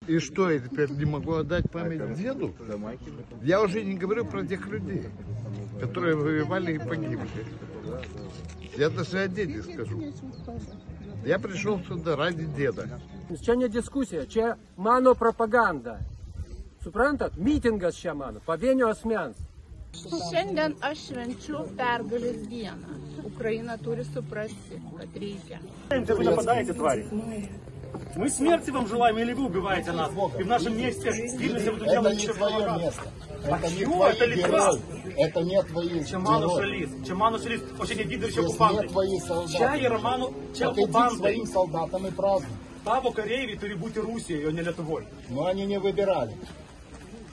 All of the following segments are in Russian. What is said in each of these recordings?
И что, я теперь не могу отдать память деду? Я уже не говорю про тех людей, которые воевали и погибли. Я даже о деде скажу. Я пришел сюда ради деда. Čia ne diskusija, čia mano propaganda. Suprantat? Mitingas čia mano, pavienio asmens. Šiandien aš švenčiu pergalės dieną. Ukraina turi suprasti, kad reikia. Вы нападаете, твари. Мы смерти вам желаем, или вы убиваете нас? И в нашем месте Вильнюсе вы тут делаете Это не твое место. Это не чего? Это твои Литва. герои. Это не твои Чаману герои. Шалис. Чаману Шалис. Очень видно, что Здесь оккупанты. не твои солдаты. Чай Роману, чай Так иди к оккупанты. своим солдатам и празднуй. Таво Корееві, тоді будьте Русією, а не Литвой. Но они не выбирали.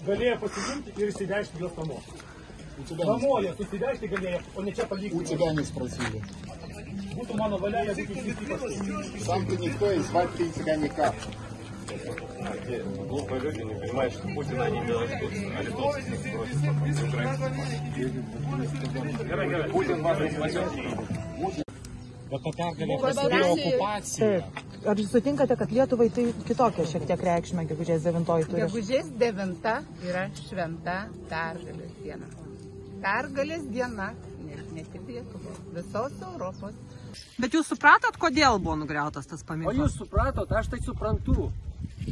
Галея посидим, теперь сидяешь тебе само. У тебя, Домой, ты сидяешь, ты Галея, он не чапа у тебя не спросили. Будь у мана валяя, я буду сидеть. Сам ты никто, и звать ты тебя никак. Глупые люди не понимают, что Путина не делают, а литовцы просят. Путин вас не спасет. Ar sutinkate, kad Lietuvai tai kitokia šiek tiek reikšmė, gegužės 9 turi? Gegužės 9 yra šventa pergalės diena. Pergalės diena ne tik Lietuvos, visos Europos. Bet jūs supratot, kodėl buvo nugriautas tas O paminklas? jūs supratot, aš tai suprantu.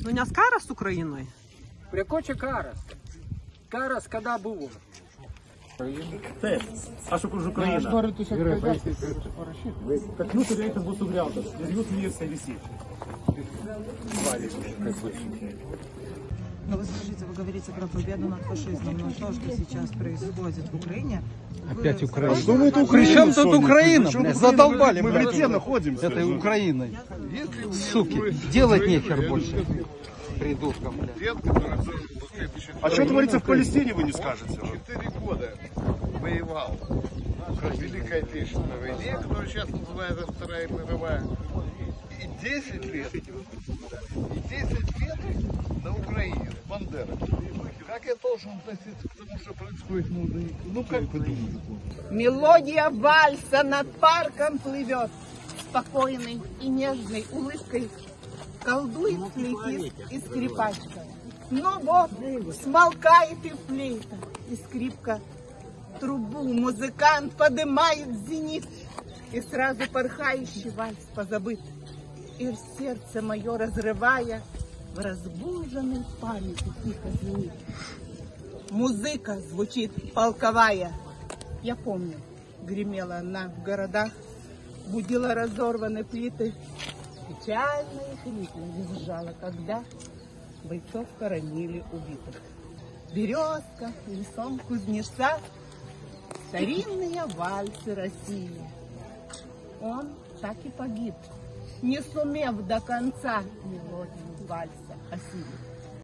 Nu, nes karas Ukrainoje. Prie ko čia karas? Karas kada buvo? Taip, aš už Ukrainą. Aš noriu tiesiog parašyti. Kad jūsų veikas bus sugriautas ir jūsų miestai visi. Но вы скажите, вы говорите про победу над фашизмом, но то, что сейчас происходит в Украине... Опять Украина. Что мы это При чем тут Украина, блядь? Задолбали, Мы в блядь, Литве находимся. этой Украиной. Суки, делать нехер больше. Придуркам, блядь. Дед, который А что творится в Палестине, вы не скажете? 4 года воевал в Великой Отечественной войне, которая сейчас называется Вторая мировая. И 10 лет на Украине, с Бандерой. Как я должен относиться к тому, что происходит на Украине? Ну как вы думаете? Мелодия вальса над парком плывет, спокойной и нежной улыбкой колдует флейтист и скрипачка. Но вот смолкает и флейта, и скрипка. Трубу музыкант поднимает в зенит, и сразу порхающий вальс позабыт. И в сердце мое разрывая, в разбуженной памяти тихо звенит. Музыка звучит полковая. Я помню, гремела она в городах, будила разорванные плиты. Печально и хрипло визжала, когда бойцов хоронили убитых. Березка, лесом кузнеца, старинные вальсы России. Он так и погиб, не сумев до конца мелодию вальса осилить.